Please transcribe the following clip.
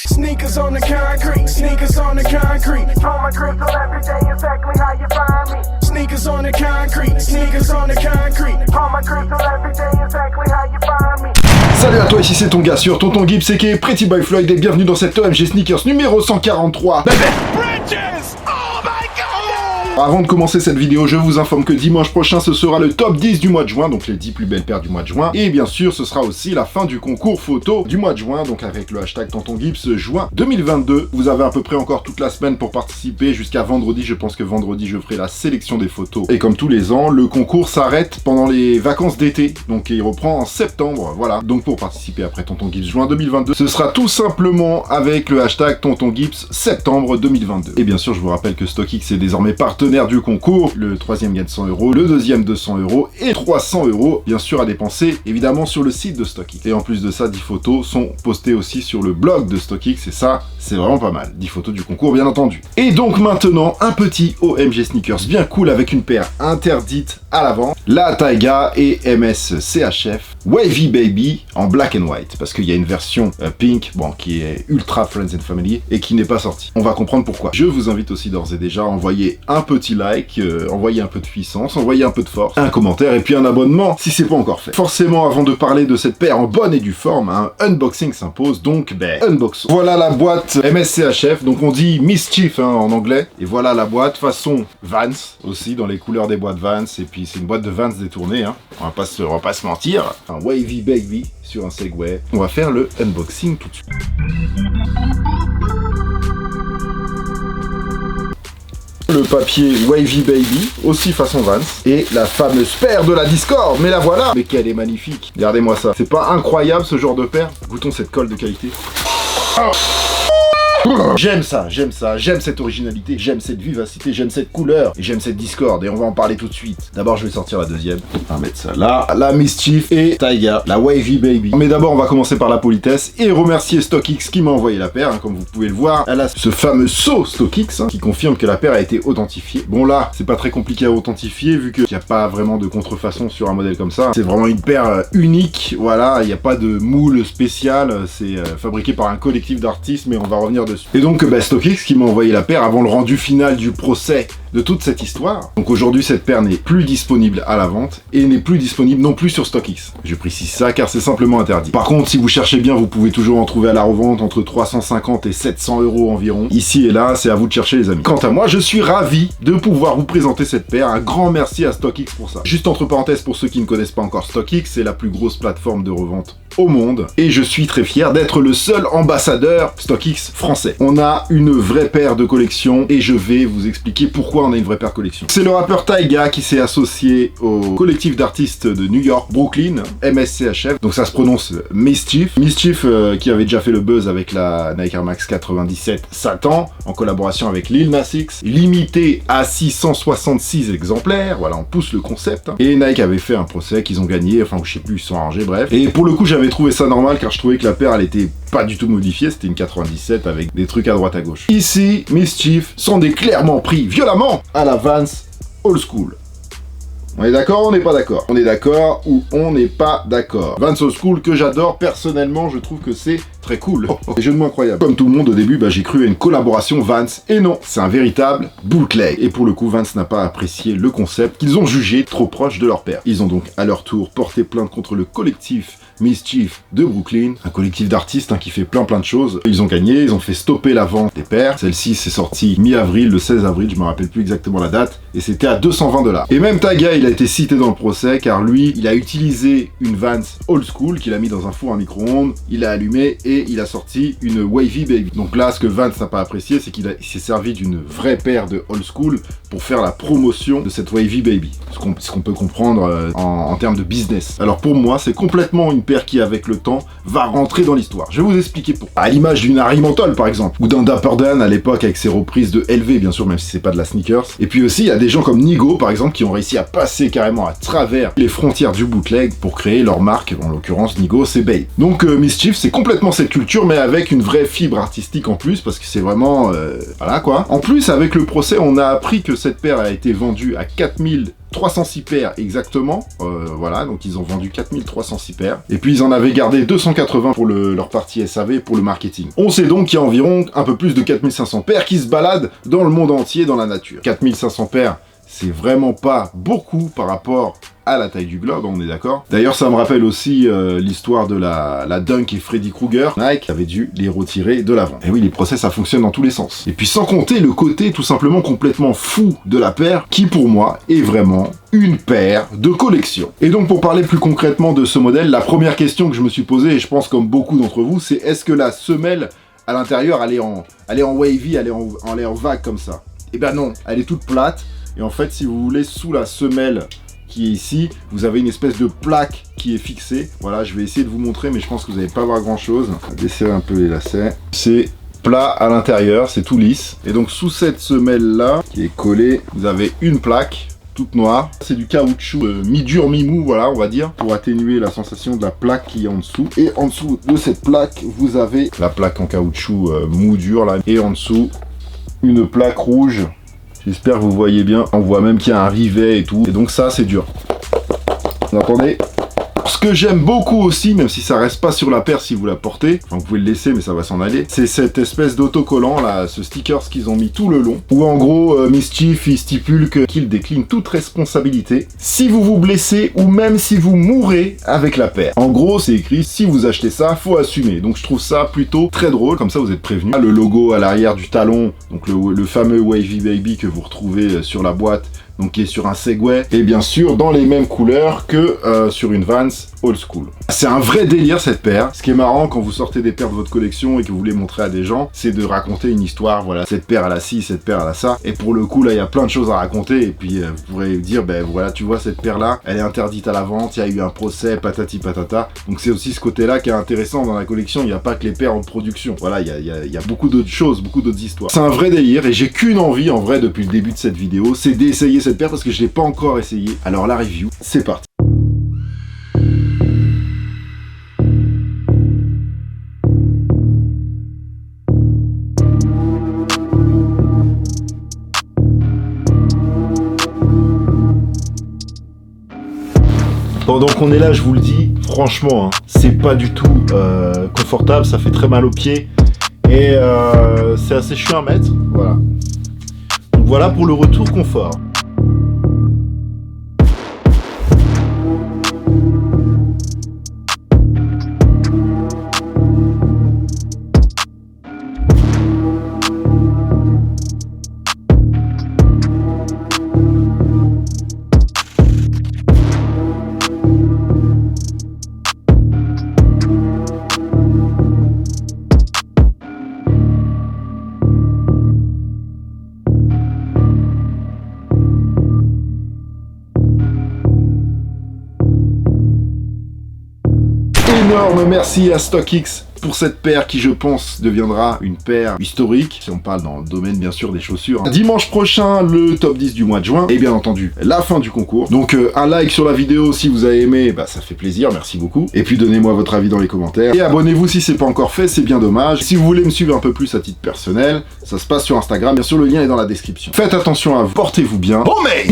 Sneakers on the concrete, sneakers on the concrete. Draw my crystal every day, exactly how you find me. Sneakers on the concrete, sneakers on the concrete. Draw my crystal every day, exactly how you find me. Salut à toi, ici c'est ton gars sûr, Tonton Gibbs et Pretty Boy Floyd et bienvenue dans cette OMG Sneakers numéro 143. Avant de commencer cette vidéo, je vous informe que dimanche prochain, ce sera le top 10 du mois de juin, donc les 10 plus belles paires du mois de juin. Et bien sûr, ce sera aussi la fin du concours photo du mois de juin, donc avec le hashtag Tonton Gibbs juin 2022. Vous avez à peu près encore toute la semaine pour participer jusqu'à vendredi. Je pense que vendredi, je ferai la sélection des photos. Et comme tous les ans, le concours s'arrête pendant les vacances d'été, donc il reprend en septembre. Voilà, donc pour participer après Tonton Gibbs juin 2022, ce sera tout simplement avec le hashtag Tonton Gibbs septembre 2022. Et bien sûr, je vous rappelle que StockX est désormais partenaire du concours, le troisième gagne 100 €, le deuxième 200 € et 300 € bien sûr à dépenser évidemment sur le site de StockX. Et en plus de ça, 10 photos sont postées aussi sur le blog de StockX et ça c'est vraiment pas mal, 10 photos du concours bien entendu. Et donc maintenant un petit OMG Sneakers bien cool avec une paire interdite à la vente, la Taiga et MS CHF Wavy Baby en black and white, parce qu'il y a une version pink, bon, qui est ultra friends and family et qui n'est pas sortie. On va comprendre pourquoi. Je vous invite aussi d'ores et déjà à envoyer un petit like, envoyer un peu de puissance, envoyer un peu de force, un commentaire et puis un abonnement si c'est pas encore fait. Forcément, avant de parler de cette paire en bonne et due forme, un unboxing s'impose, donc unboxons. Voilà la boîte MSCHF, donc on dit Mischief en anglais, et voilà la boîte façon Vans aussi, dans les couleurs des boîtes Vans, et puis c'est une boîte de Vans détournée, hein. On va pas se mentir. Un Wavy Baby sur un Segway. On va faire le unboxing tout de suite. Le papier Wavy Baby, aussi façon Vans, et la fameuse paire de la Discord, mais la voilà. Mais qu'elle est magnifique, regardez-moi ça. C'est pas incroyable ce genre de paire? Goûtons cette colle de qualité. Oh. J'aime ça, j'aime cette originalité, j'aime cette vivacité, j'aime cette couleur, et j'aime cette Discord, et on va en parler tout de suite. D'abord, je vais sortir la deuxième. On va mettre ça là. La Mischief et Taiga, la Wavy Baby. Mais d'abord, on va commencer par la politesse et remercier StockX qui m'a envoyé la paire, hein, comme vous pouvez le voir. Elle a ce fameux sceau StockX, hein, qui confirme que la paire a été authentifiée. Bon là, c'est pas très compliqué à authentifier, vu qu'il n'y a pas vraiment de contrefaçon sur un modèle comme ça. C'est vraiment une paire unique, voilà, il n'y a pas de moule spécial, c'est fabriqué par un collectif d'artistes, mais on va revenir dessus. Et donc StockX qui m'a envoyé la paire avant le rendu final du procès de toute cette histoire. Donc aujourd'hui cette paire n'est plus disponible à la vente et n'est plus disponible non plus sur StockX. Je précise ça car c'est simplement interdit. Par contre, si vous cherchez bien, vous pouvez toujours en trouver à la revente entre 350 et 700 € environ. Ici et là, c'est à vous de chercher les amis. Quant à moi, je suis ravi de pouvoir vous présenter cette paire. Un grand merci à StockX pour ça. Juste entre parenthèses, pour ceux qui ne connaissent pas encore StockX, c'est la plus grosse plateforme de revente au monde et je suis très fier d'être le seul ambassadeur StockX français. On a une vraie paire de collection et je vais vous expliquer pourquoi on a une vraie paire collection. C'est le rappeur Taiga qui s'est associé au collectif d'artistes de New York, Brooklyn, MSCHF, donc ça se prononce Mischief. Mischief qui avait déjà fait le buzz avec la Nike Air Max 97 Satan, en collaboration avec Lil Nas X, limité à 666 exemplaires, voilà, on pousse le concept. Et Nike avait fait un procès qu'ils ont gagné, enfin je sais plus, ils se sont arrangés, bref. Et pour le coup, j'avais trouvé ça normal car je trouvais que la paire, elle était pas du tout modifiée, c'était une 97 avec des trucs à droite à gauche. Ici, Mischief s'en est clairement pris violemment à la Vans Old School. On est d'accord ou on n'est pas d'accord? On est d'accord ou on n'est pas d'accord? Vans Old School que j'adore, personnellement, je trouve que c'est très cool. Des jeux de mots incroyables. Comme tout le monde au début, j'ai cru à une collaboration Vans, et non, c'est un véritable bootleg. Et pour le coup, Vans n'a pas apprécié le concept qu'ils ont jugé trop proche de leur père. Ils ont donc à leur tour porté plainte contre le collectif Mischief de Brooklyn, un collectif d'artistes qui fait plein de choses. Ils ont gagné, ils ont fait stopper la vente des paires. Celle-ci s'est sortie mi-avril, le 16 avril, je me rappelle plus exactement la date, et c'était à 220 $. Et même Taiga, il a été cité dans le procès, car lui, il a utilisé une Vans Old School qu'il a mis dans un four à micro-ondes, il a allumé et il a sorti une Wavy Baby. Donc là, ce que Vans n'a pas apprécié, c'est qu'il s'est servi d'une vraie paire de Old School pour faire la promotion de cette Wavy Baby. Ce qu'on peut comprendre en termes de business. Alors pour moi, c'est complètement une paire qui, avec le temps, va rentrer dans l'histoire. Je vais vous expliquer pourquoi. À l'image d'une Harry Mantle, par exemple, ou d'un Dapper Dan à l'époque avec ses reprises de LV, bien sûr, même si c'est pas de la sneakers. Et puis aussi, il y a des gens comme Nigo, par exemple, qui ont réussi à passer passer carrément à travers les frontières du bootleg pour créer leur marque, en l'occurrence Nigo, c'est Babe. Donc Mischief, c'est complètement cette culture, mais avec une vraie fibre artistique en plus, parce que c'est vraiment... voilà quoi. En plus, avec le procès, on a appris que cette paire a été vendue à 4306 paires exactement. Voilà, donc ils ont vendu 4306 paires. Et puis ils en avaient gardé 280 pour leur partie SAV pour le marketing. On sait donc qu'il y a environ un peu plus de 4500 paires qui se baladent dans le monde entier, dans la nature. 4500 paires, c'est vraiment pas beaucoup par rapport à la taille du globe, on est d'accord. D'ailleurs, ça me rappelle aussi l'histoire de la Dunk et Freddy Krueger. Nike avait dû les retirer de la vente. Et oui, les procès, ça fonctionne dans tous les sens. Et puis sans compter le côté tout simplement complètement fou de la paire, qui pour moi est vraiment une paire de collection. Et donc pour parler plus concrètement de ce modèle, la première question que je me suis posée, et je pense comme beaucoup d'entre vous, c'est est-ce que la semelle à l'intérieur, elle est en wavy, elle est en vague comme ça? Eh ben non, elle est toute plate. Et en fait, si vous voulez, sous la semelle qui est ici, vous avez une espèce de plaque qui est fixée. Voilà, je vais essayer de vous montrer, mais je pense que vous n'allez pas voir grand chose. On va desserrer un peu les lacets. C'est plat à l'intérieur, c'est tout lisse. Et donc sous cette semelle là, qui est collée, vous avez une plaque toute noire. C'est du caoutchouc mi-dur, mi-mou, voilà, on va dire, pour atténuer la sensation de la plaque qui est en dessous. Et en dessous de cette plaque, vous avez la plaque en caoutchouc mou dur là. Et en dessous, une plaque rouge. J'espère que vous voyez bien. On voit même qu'il y a un rivet et tout. Et donc ça, c'est dur. Vous entendez? Ce que j'aime beaucoup aussi, même si ça reste pas sur la paire si vous la portez, enfin vous pouvez le laisser mais ça va s'en aller, c'est cette espèce d'autocollant là, ce sticker qu'ils ont mis tout le long, où en gros Mischief il stipule qu'il décline toute responsabilité si vous vous blessez ou même si vous mourrez avec la paire. En gros c'est écrit si vous achetez ça, faut assumer. Donc je trouve ça plutôt très drôle, comme ça vous êtes prévenus. Le logo à l'arrière du talon, donc le fameux Wavy Baby que vous retrouvez sur la boîte, donc qui est sur un Segway, et bien sûr dans les mêmes couleurs que sur une Vans Old School. C'est un vrai délire cette paire. Ce qui est marrant quand vous sortez des paires de votre collection et que vous voulez montrer à des gens, c'est de raconter une histoire, voilà, cette paire elle a ci, cette paire elle a ça, et pour le coup là il y a plein de choses à raconter, et puis vous pourrez dire, ben voilà, tu vois cette paire là, elle est interdite à la vente, il y a eu un procès, patati patata, donc c'est aussi ce côté là qui est intéressant dans la collection, il n'y a pas que les paires en production, voilà, il y a beaucoup d'autres choses, beaucoup d'autres histoires. C'est un vrai délire, et j'ai qu'une envie en vrai depuis le début de cette vidéo, c'est d'essayer cette paire parce que je l'ai pas encore essayé. Alors la review, c'est parti. Pendant qu'on est là, je vous le dis, franchement, hein, c'est pas du tout confortable, ça fait très mal aux pieds et c'est assez chiant à mettre, voilà. Donc voilà pour le retour confort. Énorme merci à StockX pour cette paire qui je pense deviendra une paire historique, si on parle dans le domaine bien sûr des chaussures. Dimanche prochain, le top 10 du mois de juin, et bien entendu la fin du concours. Donc un like sur la vidéo si vous avez aimé, bah ça fait plaisir, merci beaucoup. Et puis donnez-moi votre avis dans les commentaires. Et abonnez-vous si c'est pas encore fait, c'est bien dommage. Si vous voulez me suivre un peu plus à titre personnel, ça se passe sur Instagram, bien sûr le lien est dans la description. Faites attention à vous, portez-vous bien. Oh mais